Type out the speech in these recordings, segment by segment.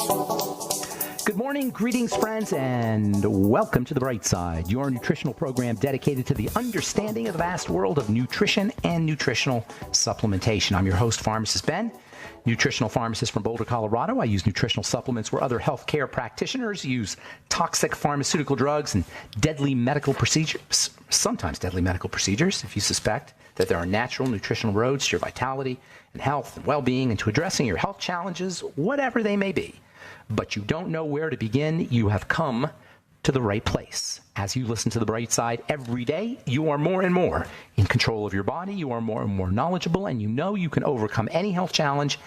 Good morning, greetings, friends, and welcome to The Bright Side, your nutritional program dedicated to the understanding of the vast world of nutrition and nutritional supplementation. I'm your host, Pharmacist Ben, nutritional pharmacist from Boulder, Colorado. I use nutritional supplements where other healthcare practitioners use toxic pharmaceutical drugs and deadly medical procedures, sometimes deadly medical procedures, if you suspect that there are natural nutritional roads to your vitality and health and well-being and to addressing your health challenges, whatever they may be. But you don't know where to begin, you have come to the right place. As you listen to The Bright Side every day, you are more and more in control of your body, you are more and more knowledgeable, and you know you can overcome any health challenge.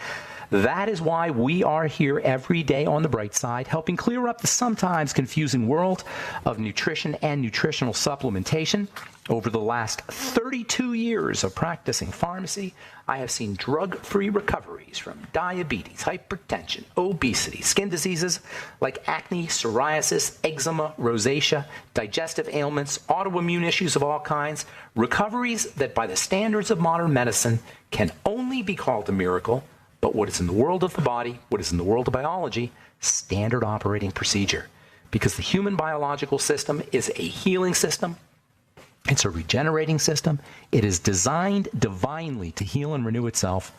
That is why we are here every day on The Bright Side, helping clear up the sometimes confusing world of nutrition and nutritional supplementation. Over the last 32 years of practicing pharmacy, I have seen drug-free recoveries from diabetes, hypertension, obesity, skin diseases like acne, psoriasis, eczema, rosacea, digestive ailments, autoimmune issues of all kinds, recoveries that by the standards of modern medicine can only be called a miracle, but what is in the world of the body, what is in the world of biology, standard operating procedure. Because the human biological system is a healing system. It's a regenerating system. It is designed divinely to heal and renew itself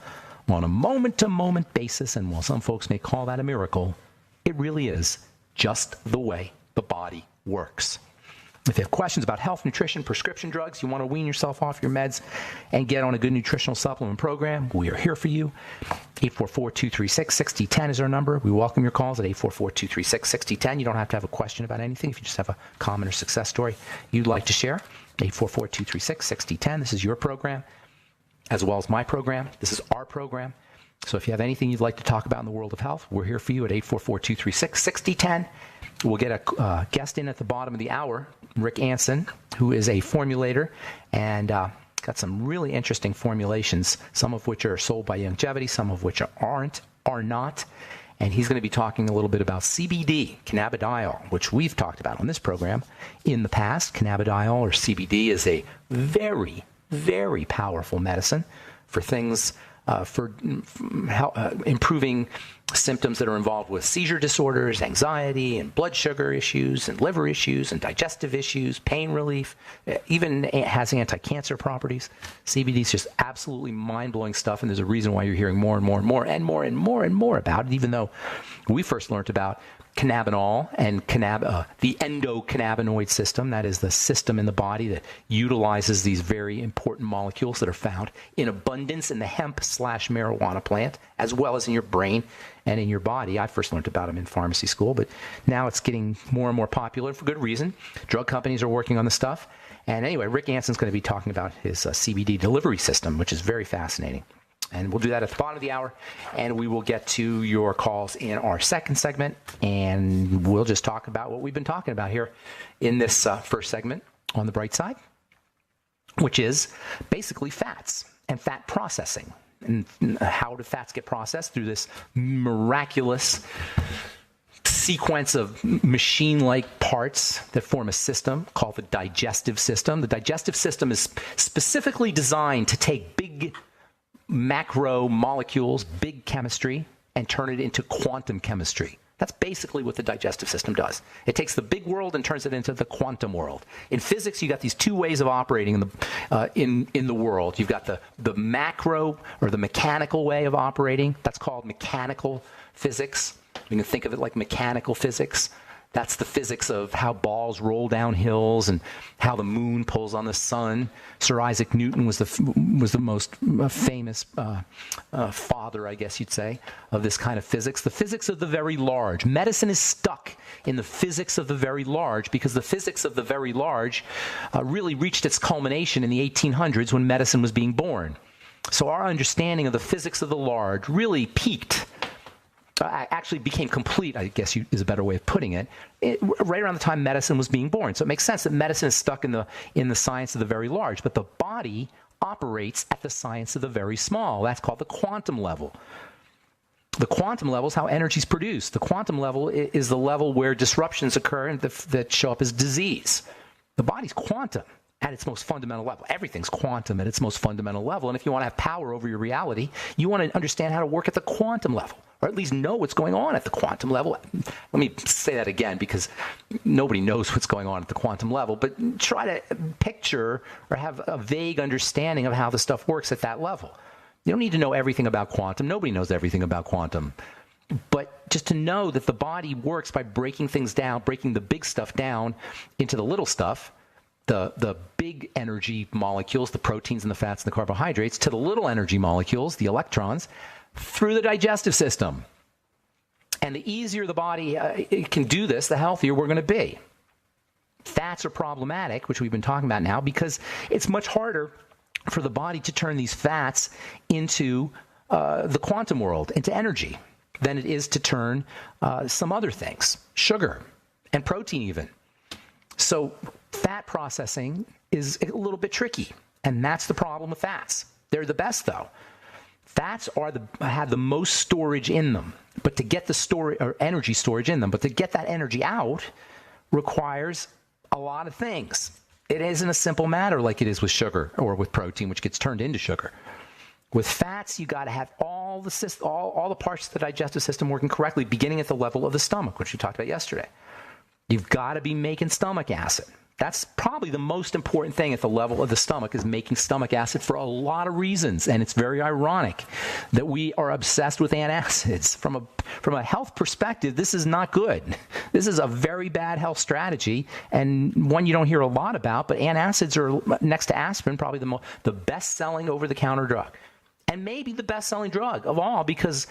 on a moment-to-moment basis. And while some folks may call that a miracle, it really is just the way the body works. If you have questions about health, nutrition, prescription drugs, you want to wean yourself off your meds and get on a good nutritional supplement program, we are here for you. 844-236-6010 is our number. We welcome your calls at 844-236-6010. You don't have to have a question about anything. If you just have a comment or success story you'd like to share, 844-236-6010. This is your program, as well as my program. This is our program. So if you have anything you'd like to talk about in the world of health, we're here for you at 844-236-6010. We'll get a guest in at the bottom of the hour, Rick Anson, who is a formulator and got some really interesting formulations, some of which are sold by Longevity, some of which are not. And he's going to be talking a little bit about CBD, cannabidiol, which we've talked about on this program in the past. Cannabidiol, or CBD, is a very, very powerful medicine for things, for improving symptoms that are involved with seizure disorders, anxiety, and blood sugar issues, and liver issues, and digestive issues, pain relief. Even has anti-cancer properties. CBD is just absolutely mind-blowing stuff, and there's a reason why you're hearing more and more and more and more and more and more about it, even though we first learned about cannabinol and the endocannabinoid system. That is the system in the body that utilizes these very important molecules that are found in abundance in the hemp/marijuana plant, as well as in your brain and in your body. I first learned about them in pharmacy school, but now it's getting more and more popular for good reason. Drug companies are working on the stuff. And anyway, Rick Anson's going to be talking about his CBD delivery system, which is very fascinating. And we'll do that at the bottom of the hour, and we will get to your calls in our second segment, and we'll just talk about what we've been talking about here in this first segment on The Bright Side, which is basically fats and fat processing. And how do fats get processed? Through this miraculous sequence of machine-like parts that form a system called the digestive system. The digestive system is specifically designed to take big macro molecules, big chemistry, and turn it into quantum chemistry. That's basically what the digestive system does. It takes the big world and turns it into the quantum world. In physics, you got these two ways of operating in the world. You've got the macro or the mechanical way of operating. That's called mechanical physics. You can think of it like mechanical physics. That's the physics of how balls roll down hills and how the moon pulls on the sun. Sir Isaac Newton was the most famous father, I guess you'd say, of this kind of physics. The physics of the very large. Medicine is stuck in the physics of the very large because the physics of the very large really reached its culmination in the 1800s when medicine was being born. So our understanding of the physics of the large really peaked. Actually became complete, I guess is a better way of putting it, right around the time medicine was being born. So it makes sense that medicine is stuck in the science of the very large, but the body operates at the science of the very small. That's called the quantum level. The quantum level is how energy is produced. The quantum level is the level where disruptions occur and that show up as disease. The body's quantum at its most fundamental level. Everything's quantum at its most fundamental level. And if you want to have power over your reality, you want to understand how to work at the quantum level, or at least know what's going on at the quantum level. Let me say that again, because nobody knows what's going on at the quantum level, but try to picture or have a vague understanding of how the stuff works at that level. You don't need to know everything about quantum. Nobody knows everything about quantum. But just to know that the body works by breaking things down, breaking the big stuff down into the little stuff, the big energy molecules, the proteins and the fats and the carbohydrates, to the little energy molecules, the electrons, through the digestive system. And the easier the body can do this, the healthier we're going to be. Fats are problematic, which we've been talking about now, because it's much harder for the body to turn these fats into the quantum world, into energy, than it is to turn some other things, sugar and protein even. So fat processing is a little bit tricky, and that's the problem with fats. They're the best, though. Fats have the most storage in them, but to get the storage or energy storage in them, but to get that energy out requires a lot of things. It isn't a simple matter like it is with sugar or with protein, which gets turned into sugar. With fats, you got to have all the parts of the digestive system working correctly, beginning at the level of the stomach, which we talked about yesterday. You've got to be making stomach acid. That's probably the most important thing at the level of the stomach, is making stomach acid, for a lot of reasons. And it's very ironic that we are obsessed with antacids. From a health perspective, this is not good. This is a very bad health strategy, and one you don't hear a lot about, but antacids are, next to aspirin, probably the best-selling over-the-counter drug. And maybe the best-selling drug of all, because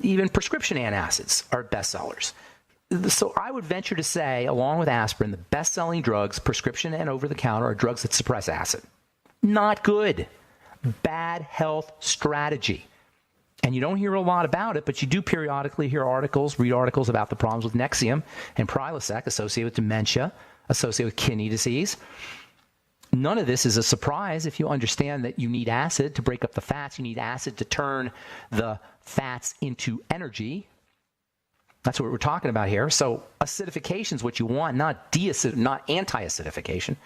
even prescription antacids are bestsellers. So I would venture to say, along with aspirin, the best-selling drugs, prescription and over-the-counter, are drugs that suppress acid. Not good. Bad health strategy. And you don't hear a lot about it, but you do periodically hear read articles about the problems with Nexium and Prilosec associated with dementia, associated with kidney disease. None of this is a surprise if you understand that you need acid to break up the fats. You need acid to turn the fats into energy. That's what we're talking about here. So acidification is what you want, not anti-acidification.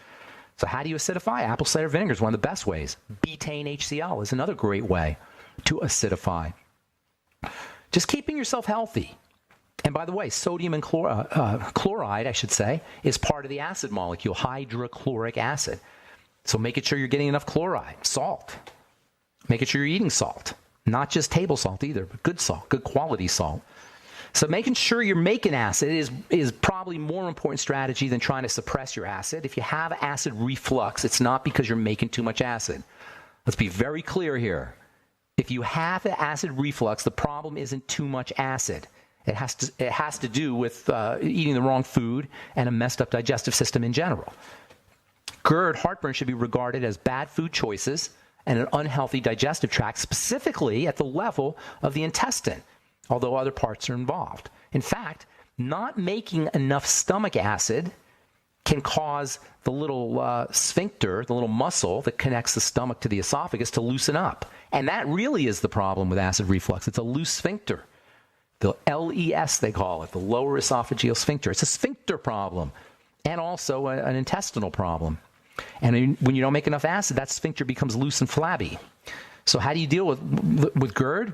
So how do you acidify? Apple cider vinegar is one of the best ways. Betaine HCl is another great way to acidify. Just keeping yourself healthy. And by the way, sodium and chloride, I should say, is part of the acid molecule, hydrochloric acid. So making sure you're getting enough chloride, salt. Making sure you're eating salt. Not just table salt either, but good salt, good quality salt. So making sure you're making acid is probably more important strategy than trying to suppress your acid. If you have acid reflux, it's not because you're making too much acid. Let's be very clear here. If you have acid reflux, the problem isn't too much acid. It has to do with eating the wrong food and a messed up digestive system in general. GERD, heartburn, should be regarded as bad food choices and an unhealthy digestive tract, specifically at the level of the intestine, although other parts are involved. In fact, not making enough stomach acid can cause the little sphincter, the little muscle that connects the stomach to the esophagus, to loosen up. And that really is the problem with acid reflux. It's a loose sphincter. The LES, they call it, the lower esophageal sphincter. It's a sphincter problem, and also an intestinal problem. And when you don't make enough acid, that sphincter becomes loose and flabby. So how do you deal with GERD?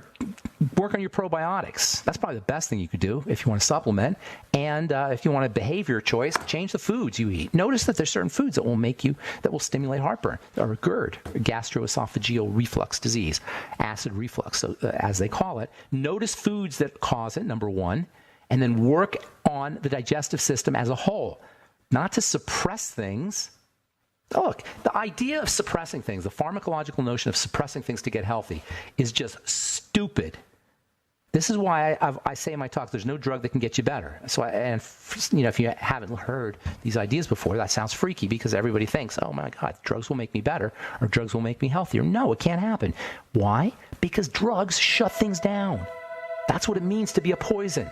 Work on your probiotics. That's probably the best thing you could do if you want to supplement. And if you want a behavior choice, change the foods you eat. Notice that there's certain foods that will stimulate heartburn, or GERD, gastroesophageal reflux disease, acid reflux, so, as they call it. Notice foods that cause it, number one, and then work on the digestive system as a whole, not to suppress things. Look, the idea of suppressing things, the pharmacological notion of suppressing things to get healthy, is just stupid. This is why I say in my talk, there's no drug that can get you better. So, if you haven't heard these ideas before, that sounds freaky, because everybody thinks, oh my God, drugs will make me better, or drugs will make me healthier. No, it can't happen. Why? Because drugs shut things down. That's what it means to be a poison.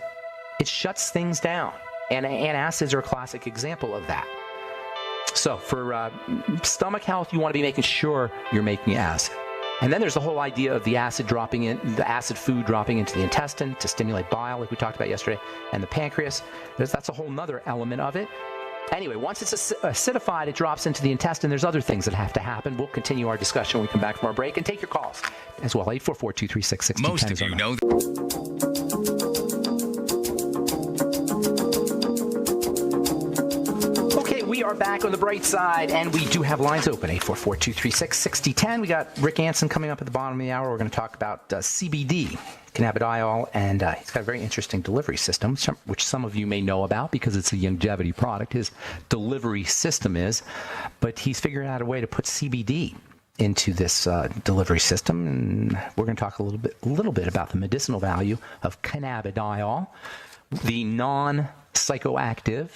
It shuts things down. And antacids are a classic example of that. So for stomach health, you want to be making sure you're making acid. And then there's the whole idea of the acid food dropping into the intestine to stimulate bile, like we talked about yesterday, and the pancreas. That's a whole nother element of it. Anyway, once it's acidified, it drops into the intestine. There's other things that have to happen. We'll continue our discussion when we come back from our break, and take your calls as well. 844-236-6010. Most of you know. back on the bright side, and we do have lines open, 844-236-6010. We got Rick Anson coming up at the bottom of the hour. We're going to talk about CBD, cannabidiol, and he's got a very interesting delivery system, which some of you may know about because it's a longevity product. His delivery system is, but he's figuring out a way to put CBD into this delivery system, and we're going to talk a little bit about the medicinal value of cannabidiol, the non-psychoactive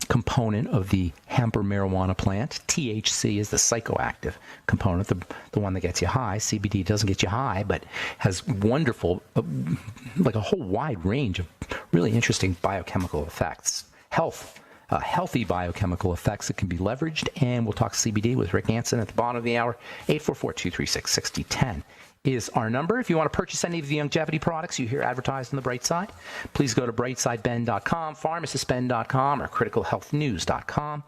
component of the hemp or marijuana plant. THC is the psychoactive component, the one that gets you high. CBD doesn't get you high, but has wonderful, like a whole wide range of really interesting biochemical effects. Healthy biochemical effects that can be leveraged, and we'll talk CBD with Rick Anson at the bottom of the hour. 844-236-6010 is our number. If you want to purchase any of the longevity products you hear advertised on the Bright Side, please go to brightsideben.com, pharmacistben.com, or criticalhealthnews.com.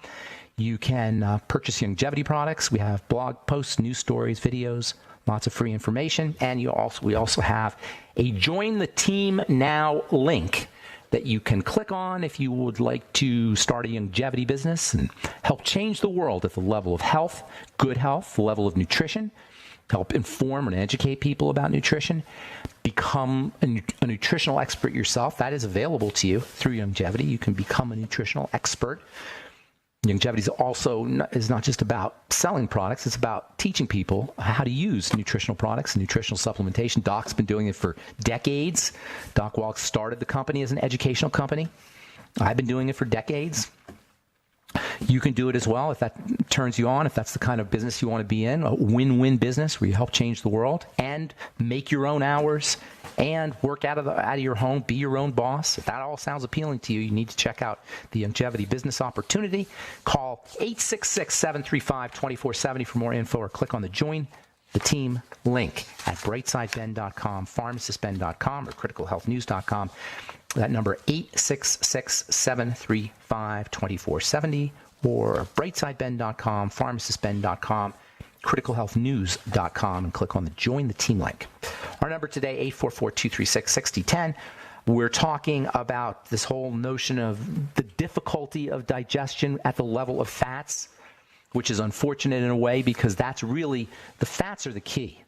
You can purchase longevity products. We have blog posts, news stories, videos, lots of free information, and we also have a Join the Team Now link that you can click on if you would like to start a longevity business and help change the world at the level of health, good health, the level of nutrition, help inform and educate people about nutrition, become a nutritional expert yourself. That is available to you through longevity. You can become a nutritional expert. Longevity is not just about selling products. It's about teaching people how to use nutritional products and nutritional supplementation. Doc's been doing it for decades. Doc Walks started the company as an educational company. I've been doing it for decades. You can do it as well if that turns you on, if that's the kind of business you want to be in, a win-win business where you help change the world and make your own hours and work out of your home, be your own boss. If that all sounds appealing to you, you need to check out the longevity business opportunity. Call 866-735-2470 for more info, or click on the Join the Team link at brightsideben.com, pharmacistben.com, or criticalhealthnews.com. That number, 866-735-2470, or brightsideben.com, pharmacistben.com, criticalhealthnews.com, and click on the Join the Team link. Our number today, 844-236-6010. We're talking about this whole notion of the difficulty of digestion at the level of fats, which is unfortunate in a way because that's really, the fats are the key.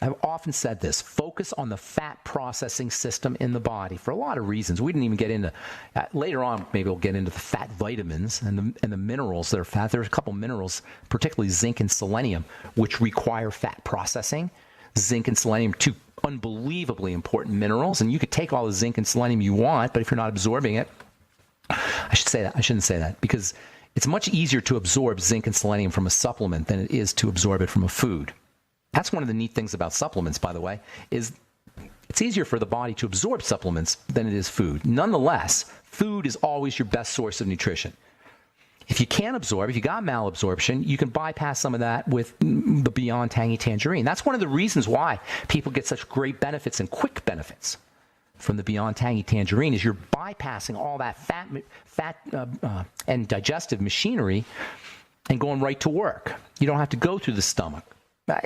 I've often said this: focus on the fat processing system in the body for a lot of reasons. We didn't even get into later on. Maybe we'll get into the fat vitamins and the minerals that are fat. There's a couple minerals, particularly zinc and selenium, which require fat processing. Zinc and selenium, two unbelievably important minerals, and you could take all the zinc and selenium you want, but if you're not absorbing it, I shouldn't say that because it's much easier to absorb zinc and selenium from a supplement than it is to absorb it from a food. That's one of the neat things about supplements, by the way, is it's easier for the body to absorb supplements than it is food. Nonetheless, food is always your best source of nutrition. If you can't absorb, if you got malabsorption, you can bypass some of that with the Beyond Tangy Tangerine. That's one of the reasons why people get such great benefits and quick benefits from the Beyond Tangy Tangerine is you're bypassing all that fat and digestive machinery and going right to work. You don't have to go through the stomach.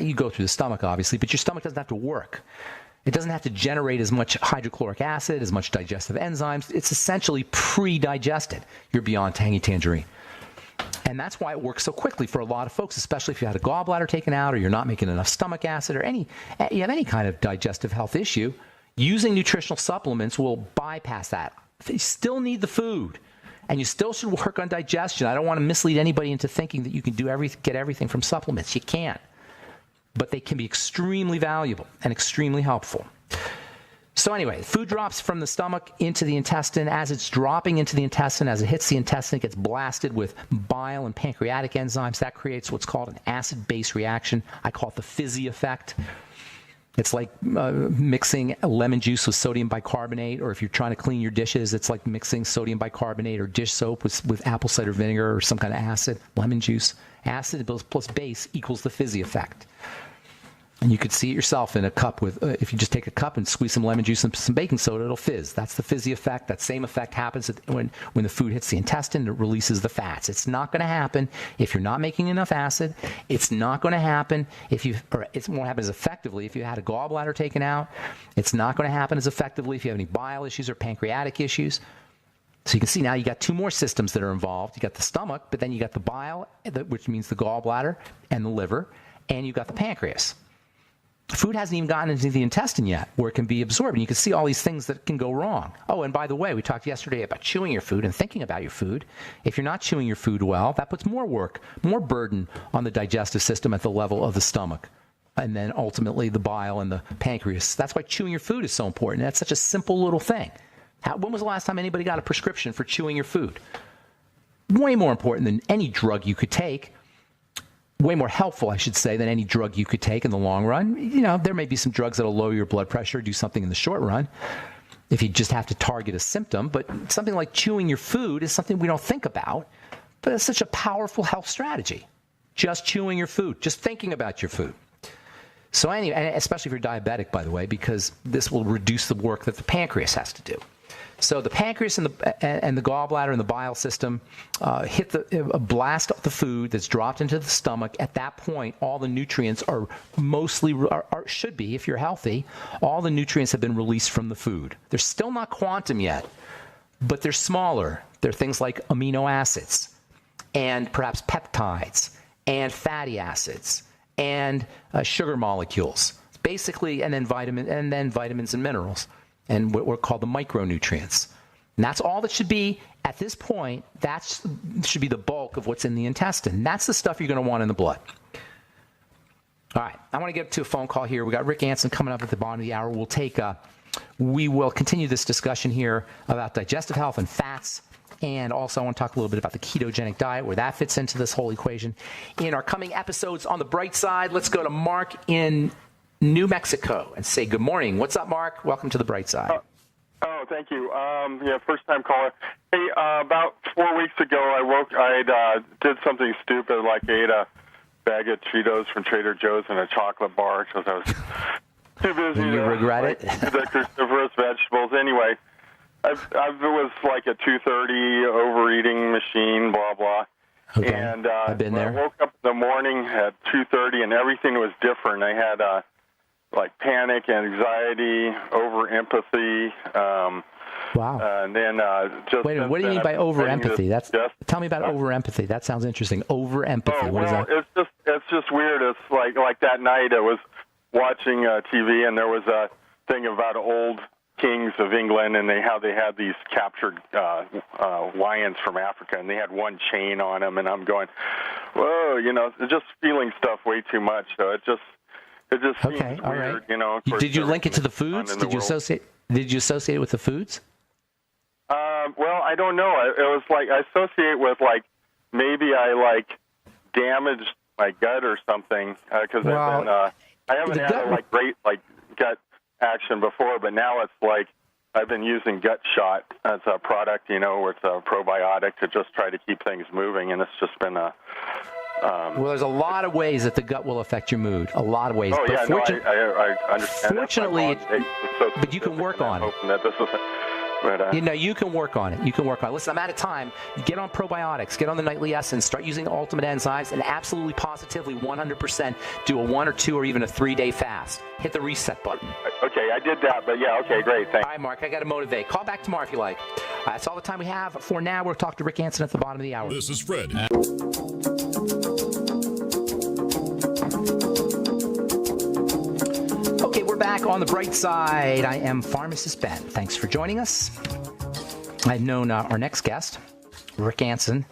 You go through the stomach, obviously, but your stomach doesn't have to work. It doesn't have to generate as much hydrochloric acid, as much digestive enzymes. It's essentially pre-digested, your Beyond Tangy Tangerine. And that's why it works so quickly for a lot of folks, especially if you had a gallbladder taken out or you're not making enough stomach acid or you have any kind of digestive health issue. Using nutritional supplements will bypass that. You still need the food, and you still should work on digestion. I don't want to mislead anybody into thinking that you can get everything from supplements. You can't. But they can be extremely valuable and extremely helpful. So anyway, food drops from the stomach into the intestine. As it's dropping into the intestine, as it hits the intestine, it gets blasted with bile and pancreatic enzymes. That creates what's called an acid-base reaction. I call it the fizzy effect. It's like mixing lemon juice with sodium bicarbonate, or if you're trying to clean your dishes, it's like mixing sodium bicarbonate or dish soap with apple cider vinegar or some kind of acid, lemon juice. Acid plus base equals the fizzy effect. And you could see it yourself in a cup with, if you just take a cup and squeeze some lemon juice and some baking soda, it'll fizz. That's the fizzy effect. That same effect happens when the food hits the intestine, it releases the fats. It's not going to happen if you're not making enough acid. It's not going to happen it won't happen as effectively if you had a gallbladder taken out. It's not going to happen as effectively if you have any bile issues or pancreatic issues. So you can see now you got two more systems that are involved. You got the stomach, but then you got the bile, which means the gallbladder and the liver, and you got the pancreas. Food hasn't even gotten into the intestine yet, where it can be absorbed. And you can see all these things that can go wrong. Oh, and by the way, we talked yesterday about chewing your food and thinking about your food. If you're not chewing your food well, that puts more work, more burden on the digestive system at the level of the stomach. And then ultimately the bile and the pancreas. That's why chewing your food is so important. That's such a simple little thing. When was the last time anybody got a prescription for chewing your food? Way more important than any drug you could take. Way more helpful, I should say, than any drug you could take in the long run. You know, there may be some drugs that'll lower your blood pressure, do something in the short run, if you just have to target a symptom. But something like chewing your food is something we don't think about, but it's such a powerful health strategy. Just chewing your food, just thinking about your food. So anyway, especially if you're diabetic, by the way, because this will reduce the work that the pancreas has to do. So the pancreas and the gallbladder and the bile system blast the food that's dropped into the stomach. At that point, all the nutrients should be, if you're healthy, all the nutrients have been released from the food. They're still not quantum yet, but they're smaller. They're things like amino acids and perhaps peptides and fatty acids and sugar molecules, basically, and then vitamins and minerals. And what we're called the micronutrients. And that's all that should be, at this point, that should be the bulk of what's in the intestine. That's the stuff you're going to want in the blood. All right, I want to get to a phone call here. We got Rick Anson coming up at the bottom of the hour. We will continue this discussion here about digestive health and fats. And also I want to talk a little bit about the ketogenic diet, where that fits into this whole equation. In our coming episodes on the bright side, let's go to Mark in New Mexico and say good morning. What's up, Mark? Welcome to the bright side. Thank you. First time caller. Hey, about 4 weeks ago, I did something stupid, like ate a bag of Cheetos from Trader Joe's and a chocolate bar because I was too busy. You regret it? The cruciferous vegetables. Anyway, I was like a 2:30 overeating machine, blah blah. Okay. And I've been there. I woke up in the morning at 2:30, and everything was different. I had like panic, anxiety, over empathy. Wow. And then just wait a minute. What do you mean by over empathy? Tell me about over empathy. That sounds interesting. Over empathy. What is that? It's just weird. It's like that night I was watching TV, and there was a thing about old kings of England and how they had these captured lions from Africa, and they had one chain on them, and I'm going, whoa, just feeling stuff way too much. So it just seems okay, all weird, right. Did you link it to the foods? Did you associate it with the foods? Well, I don't know. It was like I associate with maybe I damaged my gut or something because I haven't had great gut action before, but now it's like I've been using Gut Shot as a product, where it's a probiotic to just try to keep things moving, and it's just been a well, there's a lot of ways that the gut will affect your mood. A lot of ways. Oh, yeah, I understand. Fortunately, but you can work on it. You can work on it. You can work on it. Listen, I'm out of time. Get on probiotics. Get on the Nightly Essence. Start using Ultimate Enzymes, and absolutely, positively, 100% do a 1 or 2 or even a 3-day fast. Hit the reset button. Okay, I did that, but yeah, okay, great. Thanks. All right, Mark, I got to motivate. Call back tomorrow if you like. That's all the time we have for now. We'll talk to Rick Anson at the bottom of the hour. This is Fred. Okay, we're back on the bright side. I am Pharmacist Ben. Thanks for joining us. I've known our next guest, Rick Anson,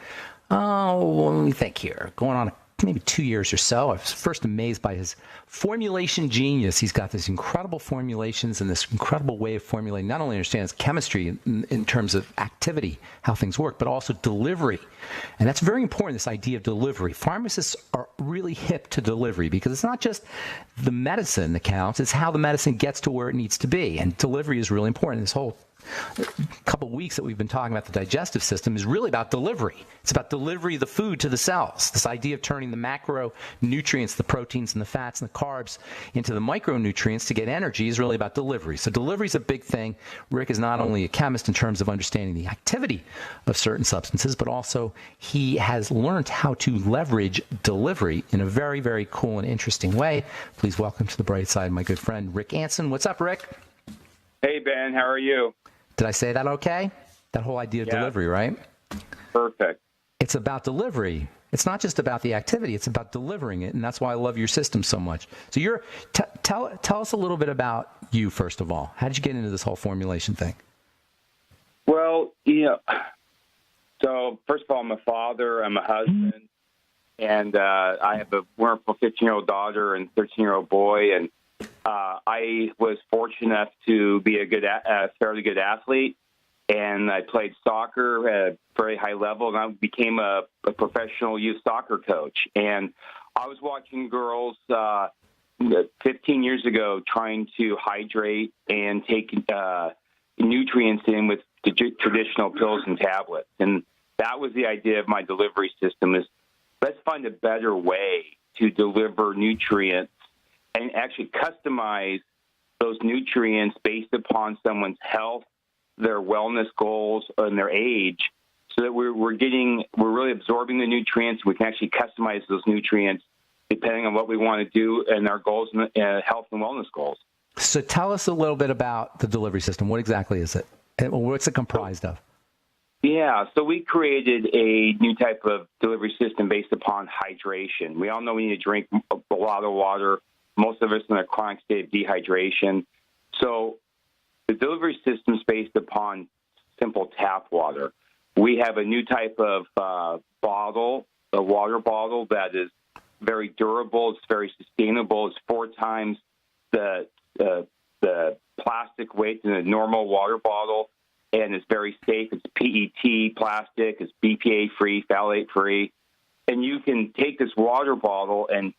let me think here, going on maybe 2 years or so. I was first amazed by his formulation genius. He's got these incredible formulations and this incredible way of formulating, not only understands chemistry in terms of activity, how things work, but also delivery. And that's very important, this idea of delivery. Pharmacists are really hip to delivery because it's not just the medicine that counts, it's how the medicine gets to where it needs to be. And delivery is really important. This whole couple of weeks that we've been talking about the digestive system is really about delivery. It's about delivery of the food to the cells. This idea of turning the macronutrients, the proteins and the fats and the carbs, into the micronutrients to get energy is really about delivery. So delivery is a big thing. Rick is not only a chemist in terms of understanding the activity of certain substances, but also he has learned how to leverage delivery in a very, very cool and interesting way. Please welcome to the bright side my good friend Rick Anson. What's up, Rick? Hey, Ben. How are you? Did I say that okay? That whole idea of delivery, right? Perfect. It's about delivery. It's not just about the activity. It's about delivering it, and that's why I love your system so much. So tell us a little bit about you, first of all. How did you get into this whole formulation thing? Well, so first of all, I'm a father, I'm a husband, and I have a wonderful 15-year-old daughter and 13-year-old boy, and I was fortunate enough to be a fairly good athlete, and I played soccer at a very high level, and I became a professional youth soccer coach. And I was watching girls 15 years ago trying to hydrate and take nutrients in with the traditional pills and tablets. And that was the idea of my delivery system, is let's find a better way to deliver nutrients and actually customize those nutrients based upon someone's health, their wellness goals, and their age, so that we're really absorbing the nutrients. We can actually customize those nutrients depending on what we want to do and our goals, health and wellness goals. So tell us a little bit about the delivery system. What exactly is it? And what's it comprised of? Yeah, so we created a new type of delivery system based upon hydration. We all know we need to drink a lot of water. Most of us in a chronic state of dehydration. So the delivery system is based upon simple tap water. We have a new type of bottle, a water bottle that is very durable. It's very sustainable. It's 4 times the plastic weight in a normal water bottle, and it's very safe. It's PET plastic. It's BPA-free, phthalate-free. And you can take this water bottle and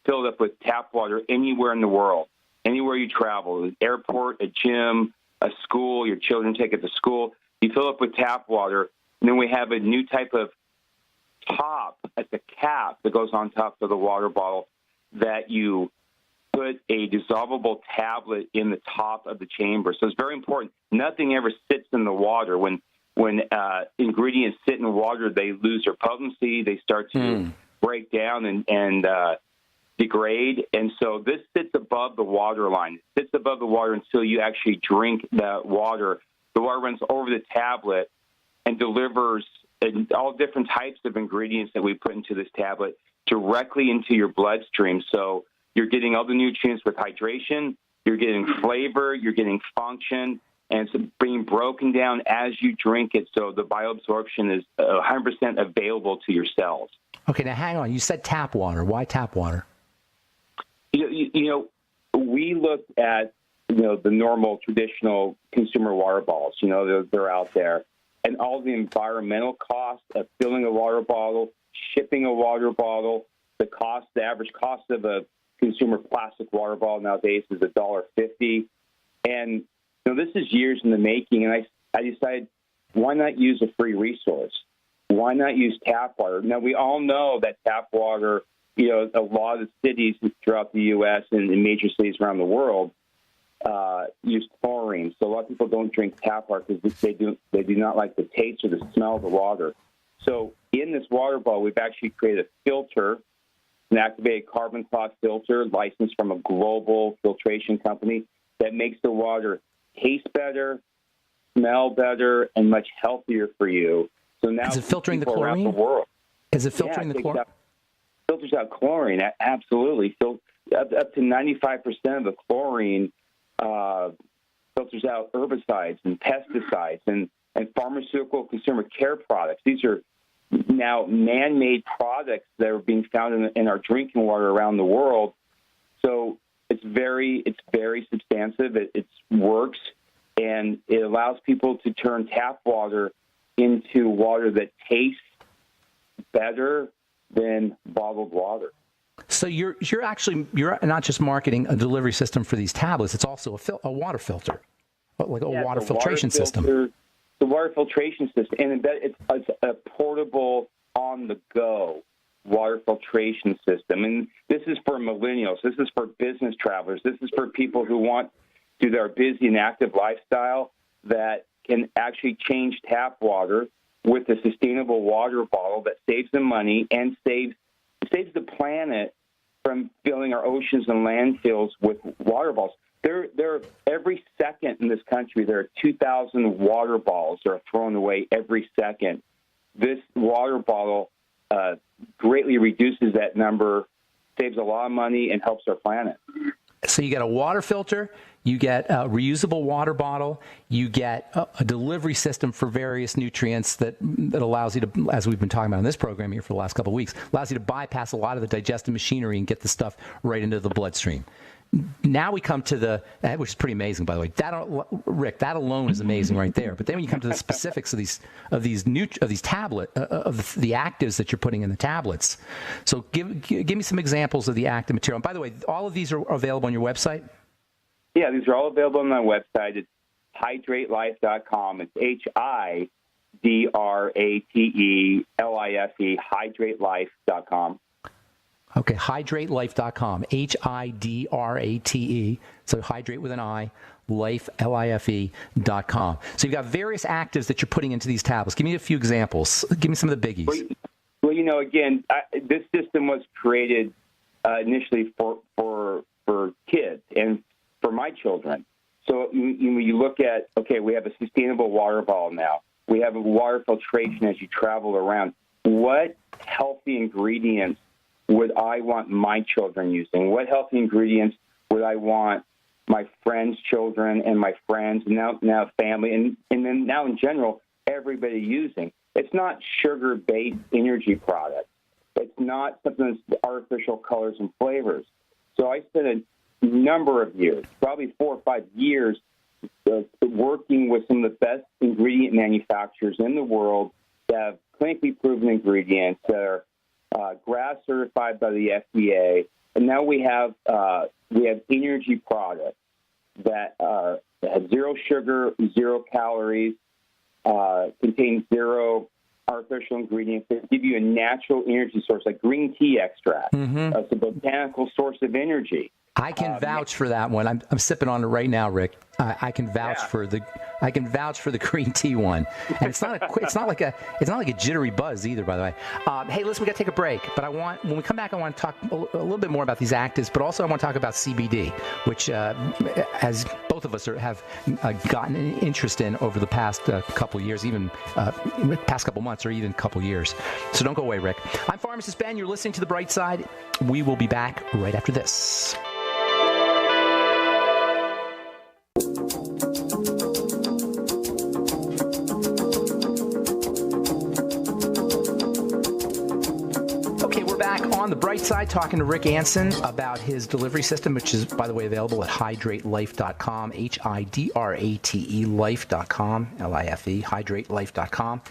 fill it up with tap water anywhere in the world, anywhere you travel, an airport, a gym, a school, your children take it to school. You fill up with tap water, and then we have a new type of top at the cap that goes on top of the water bottle that you put a dissolvable tablet in the top of the chamber. So it's very important. Nothing ever sits in the water. When ingredients sit in water, they lose their potency. They start to break down and degrade. And so this sits above the water line. It sits above the water until you actually drink that water. The water runs over the tablet and delivers all different types of ingredients that we put into this tablet directly into your bloodstream. So you're getting all the nutrients with hydration, you're getting flavor, you're getting function, and it's being broken down as you drink it. So the bioabsorption is 100% available to your cells. Okay, now hang on. You said tap water. Why tap water? You know, we looked at, the normal traditional consumer water bottles. They're out there. And all the environmental costs of filling a water bottle, shipping a water bottle, the average cost of a consumer plastic water bottle nowadays is $1.50. And, this is years in the making. And I decided, why not use a free resource? Why not use tap water? Now, we all know that tap water, a lot of cities throughout the U.S. and in major cities around the world use chlorine. So a lot of people don't drink tap water because they do not like the taste or the smell of the water. So in this water bottle, we've actually created a filter, an activated carbon cloth filter licensed from a global filtration company that makes the water taste better, smell better, and much healthier for you. So now is it filtering the chlorine? The world. Is it filtering the chlorine? Filters out chlorine, absolutely. Up to 95% of the chlorine filters out herbicides and pesticides and pharmaceutical consumer care products. These are now man-made products that are being found in our drinking water around the world. So it's very substantive. It works, and it allows people to turn tap water into water that tastes better than bottled water. So you're not just marketing a delivery system for these tablets. It's also a water filter, like a water filtration system. The water filtration system, and it's a portable, on-the-go water filtration system. And this is for millennials. This is for business travelers. This is for people who want to do their busy and active lifestyle that can actually change tap water with a sustainable water bottle that saves them money and saves the planet from filling our oceans and landfills with water bottles. There every second in this country, there are 2,000 water bottles that are thrown away every second. This water bottle greatly reduces that number, saves a lot of money, and helps our planet. So you get a water filter, you get a reusable water bottle, you get a delivery system for various nutrients that allows you to, as we've been talking about in this program here for the last couple of weeks, allows you to bypass a lot of the digestive machinery and get the stuff right into the bloodstream. Now we come to which is pretty amazing, by the way. Rick, that alone is amazing right there. But then when you come to the specifics of the actives that you're putting in the tablets. So give me some examples of the active material. And by the way, all of these are available on your website? Yeah, these are all available on my website. It's hydratelife.com. It's HIDRATELIFE, hydratelife.com. Okay, hydratelife.com, HIDRATE, so hydrate with an I, life, LIFE.com. So you've got various actives that you're putting into these tablets. Give me a few examples. Give me some of the biggies. Well, again, this system was created initially for kids and for my children. So when you look at, okay, we have a sustainable water bottle now. We have a water filtration as you travel around. What healthy ingredients would I want my children using? What healthy ingredients would I want my friends' children and my friends, and now family, and then now in general, everybody using? It's not sugar-based energy product. It's not something that's artificial colors and flavors. So I spent a number of years, probably 4 or 5 years, working with some of the best ingredient manufacturers in the world that have clinically proven ingredients that are GRAS certified by the FDA, and now we have energy products that have zero sugar, 0 calories, contain 0 artificial ingredients that give you a natural energy source, like green tea extract. It's a botanical source of energy. I can vouch for that one. I'm sipping on it right now, Rick. I can vouch for the green tea one, and it's not like a jittery buzz either. By the way, hey, listen, we got to take a break, but when we come back, I want to talk a little bit more about these actives, but also I want to talk about CBD, which as both of us have gotten an interest in over the past couple of years, even past couple months, or even couple years. So don't go away, Rick. I'm Pharmacist Ben. You're listening to The Bright Side. We will be back right after this. On the bright side, talking to Rick Anson about his delivery system, which is, by the way, available at hydratelife.com, HIDRATE life.com, LIFE, hydratelife.com.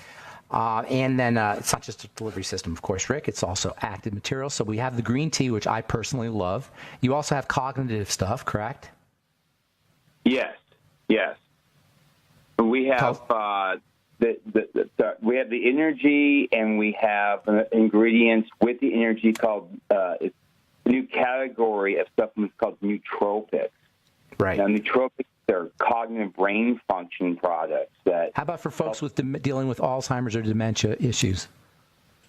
And then it's not just a delivery system, of course, Rick. It's also active material. So we have the green tea, which I personally love. You also have cognitive stuff, correct? Yes. We have we have the energy, and we have ingredients with the energy called it's a new category of supplements called nootropics. Right. Now, nootropics are cognitive brain function products that. How about for folks with dealing with Alzheimer's or dementia issues?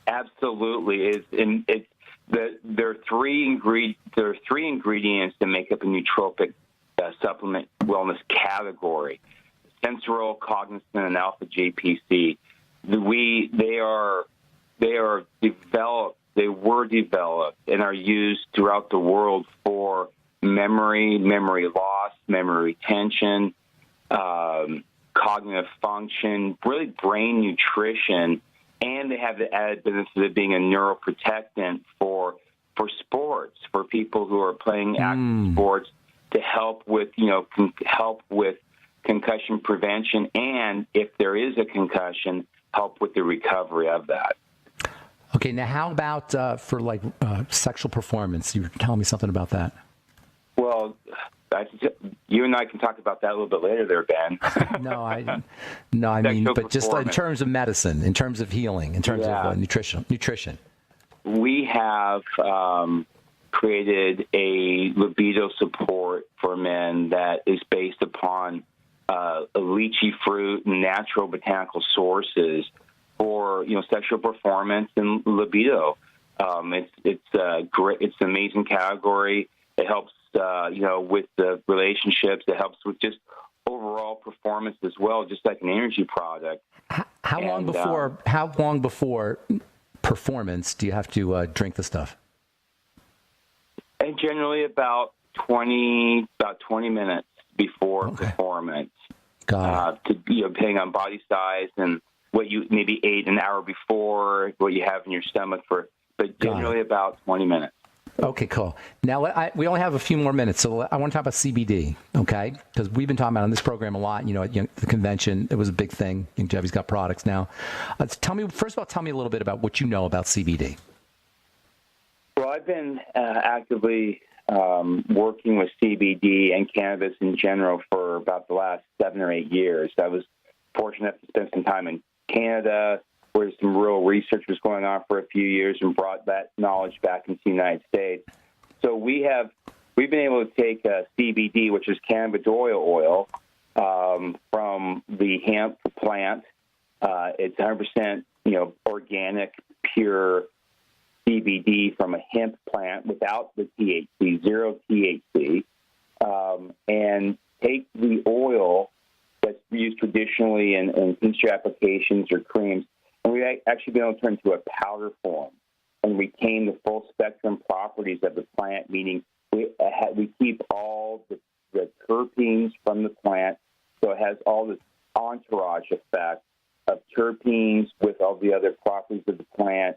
Absolutely, there are three ingredients that make up a nootropic supplement wellness category: Sensoril, Cognizant, and Alpha GPC. They were developed, and are used throughout the world for memory loss, memory retention, cognitive function, really brain nutrition, and they have the added benefit of being a neuroprotectant for sports, for people who are playing active sports, to help with concussion prevention, and if there is a concussion, help with the recovery of that. Okay, now how about for sexual performance? You were telling me something about that. Well, you and I can talk about that a little bit later there, Ben. No, I mean, but just in terms of medicine, in terms of healing, in terms of nutrition. We have created a libido support for men that is based upon lychee fruit and natural botanical sources for sexual performance and libido. It's an amazing category. It helps with the relationships. It helps with just overall performance as well, just like an energy product. How long before performance do you have to drink the stuff? And generally about 20 minutes before performance. Depending on body size and what you maybe ate an hour before, what you have in your stomach but generally about 20 minutes. Okay, cool. Now, we only have a few more minutes, so I want to talk about CBD, okay? Because we've been talking about it on this program a lot. At the convention, it was a big thing. I think Jevy's got products now. Tell me a little bit about what you know about CBD. Well, I've been actively working with CBD and cannabis in general for about the last 7 or 8 years. I was fortunate to spend some time in Canada, where some real research was going on for a few years, and brought that knowledge back into the United States. So we've been able to take CBD, which is cannabidiol oil, from the hemp plant. It's 100%, organic, pure CBD from a hemp plant without the THC, zero THC, and take the oil that's used traditionally in tincture applications or creams, and we've actually been able to turn into a powder form and retain the full spectrum properties of the plant, meaning we keep all the terpenes from the plant, so it has all this entourage effect of terpenes with all the other properties of the plant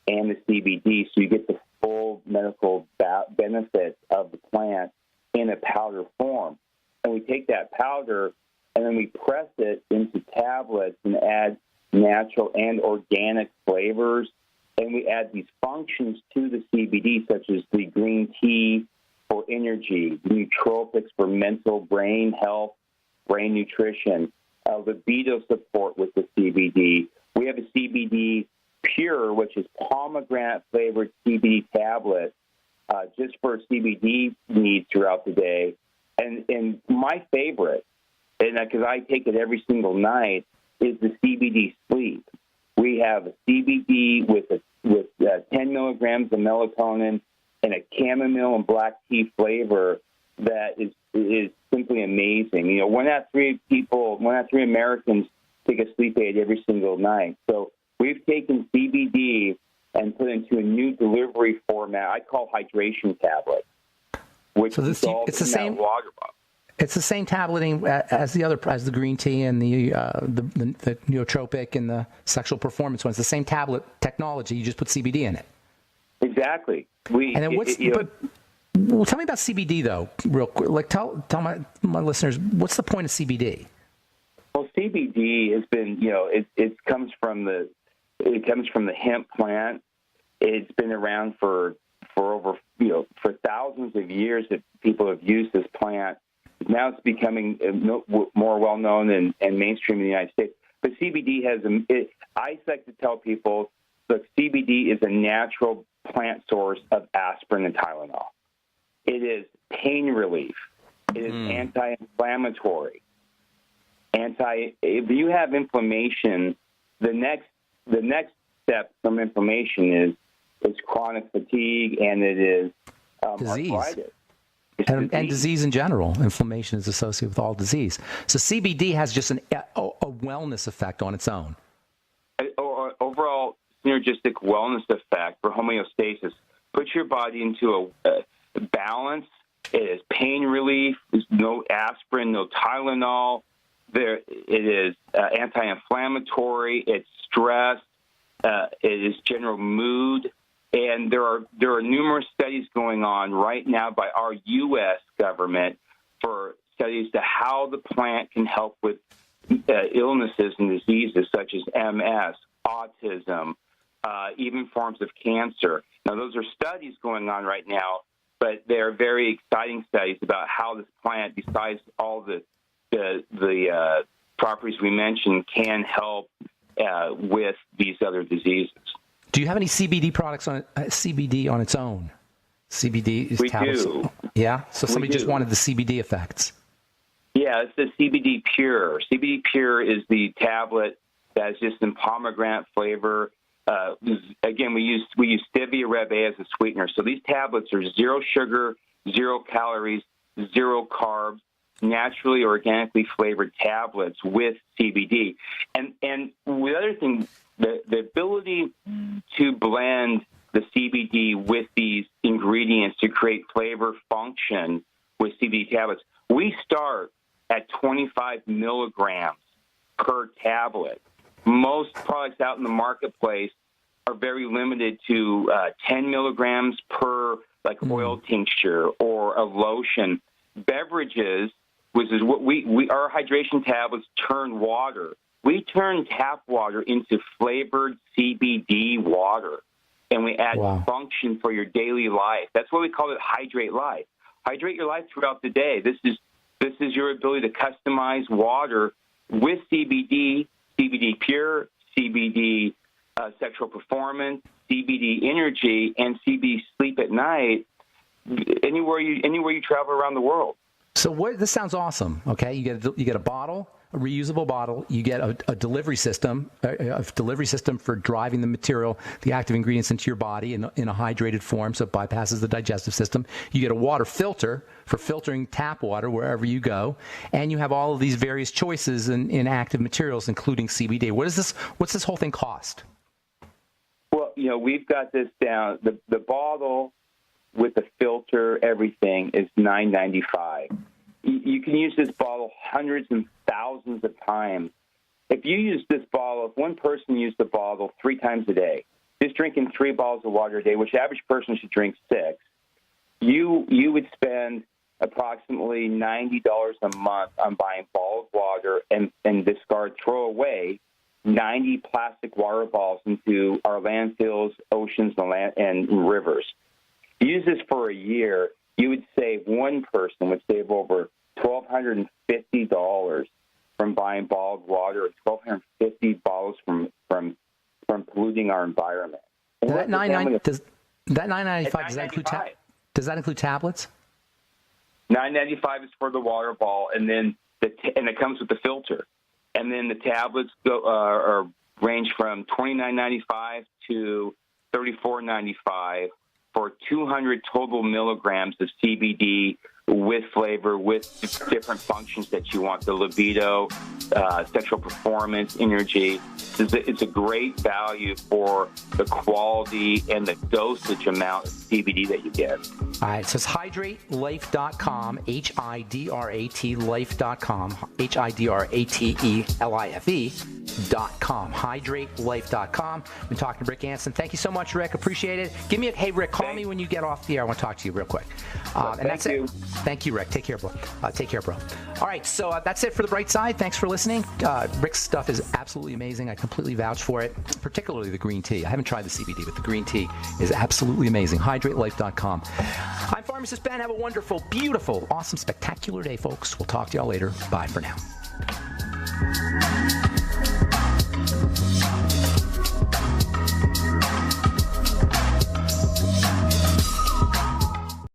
and the CBD, so you get the full medical benefits of the plant in a powder form. And we take that powder and then we press it into tablets and add natural and organic flavors. And we add these functions to the CBD, such as the green tea for energy, nootropics for mental brain health, brain nutrition, libido support with the CBD. We have a CBD Pure, which is pomegranate-flavored CBD tablet, just for CBD needs throughout the day. And my favorite, and because I take it every single night, is the CBD Sleep. We have a CBD with 10 milligrams of melatonin and a chamomile and black tea flavor that is simply amazing. 1 out of 3 Americans take a sleep aid every single night. So we've taken CBD and put it into a new delivery format I call hydration tablet, which is it's the same water bottle. It's the same tableting as the green tea and the nootropic and the sexual performance one. It's the same tablet technology. You just put CBD in it. Exactly. Tell me about CBD though, real quick. Like tell my listeners, what's the point of CBD? Well, CBD has been, it comes from the hemp plant. It's been around for over, for thousands of years that people have used this plant. Now it's becoming more well-known and mainstream in the United States. But CBD I like to tell people, look, CBD is a natural plant source of aspirin and Tylenol. It is pain relief. It is anti-inflammatory. If you have inflammation, the next step from inflammation is chronic fatigue, and it is disease. Arthritis. And disease in general. Inflammation is associated with all disease. So CBD has just a wellness effect on its own. Overall synergistic wellness effect for homeostasis. Puts your body into a balance. It is pain relief. There's no aspirin, no Tylenol. It is anti-inflammatory. It's stress. It is general mood. And there are numerous studies going on right now by our U.S. government for studies to how the plant can help with illnesses and diseases such as MS, autism, even forms of cancer. Now, those are studies going on right now, but they're very exciting studies about how this plant, besides all the properties we mentioned, can help with these other diseases. Do you have any CBD products on CBD on its own? CBD is we do. Yeah. So somebody just wanted the CBD effects. Yeah, it's the CBD Pure. CBD Pure is the tablet that's just in pomegranate flavor. Again, we use stevia rebe as a sweetener. So these tablets are zero sugar, 0 calories, 0 carbs, naturally organically flavored tablets with CBD. And the other thing, the ability to blend the CBD with these ingredients to create flavor function with CBD tablets, we start at 25 milligrams per tablet. Most products out in the marketplace are very limited to 10 milligrams per oil tincture or a lotion. Beverages, which is what our hydration tablets turn water. We turn tap water into flavored CBD water, and we add function for your daily life. That's why we call it Hydrate Life. Hydrate your life throughout the day. This is your ability to customize water with CBD, CBD Pure, CBD Sexual Performance, CBD Energy, and CBD Sleep at Night. Anywhere you travel around the world. So this sounds awesome. Okay, you get a bottle, a reusable bottle. You get a delivery system, for driving the material, the active ingredients into your body in a hydrated form, so it bypasses the digestive system. You get a water filter for filtering tap water wherever you go, and you have all of these various choices in active materials, including CBD. What's this whole thing cost? Well, we've got this down. The bottle with the filter, everything is $9.95. You can use this bottle hundreds and thousands of times. If you use this bottle, if one person used the bottle 3 times a day, just drinking 3 bottles of water a day, which the average person should drink 6, you would spend approximately $90 a month on buying bottled water and throw away 90 plastic water bottles into our landfills, oceans, and rivers. Use this for a year, you would save, one person would save over $1,250 from buying bottled water, and 1,250 bottles from polluting our environment. And that $9.95 does that include tablets? $9.95 is for the water ball, and then and it comes with the filter, and then the tablets range from $29.95 to $34.95. For 200 total milligrams of CBD with flavor, with different functions that you want, the libido, sexual performance, energy. It's a great value for the quality and the dosage amount of CBD that you get. All right, so it's HydrateLife.com, HIDRAT Life.com, HIDRATELIFE.com, HydrateLife.com. I've been talking to Rick Anson. Thank you so much, Rick. Appreciate it. Hey, Rick, call me when you get off the air. I want to talk to you real quick. And that's it. Thank you, Rick. Take care, bro. All right, so that's it for The Bright Side. Thanks for listening. Rick's stuff is absolutely amazing. I completely vouch for it, particularly the green tea. I haven't tried the CBD, but the green tea is absolutely amazing. HydrateLife.com. I'm Pharmacist Ben. Have a wonderful, beautiful, awesome, spectacular day, folks. We'll talk to y'all later. Bye for now.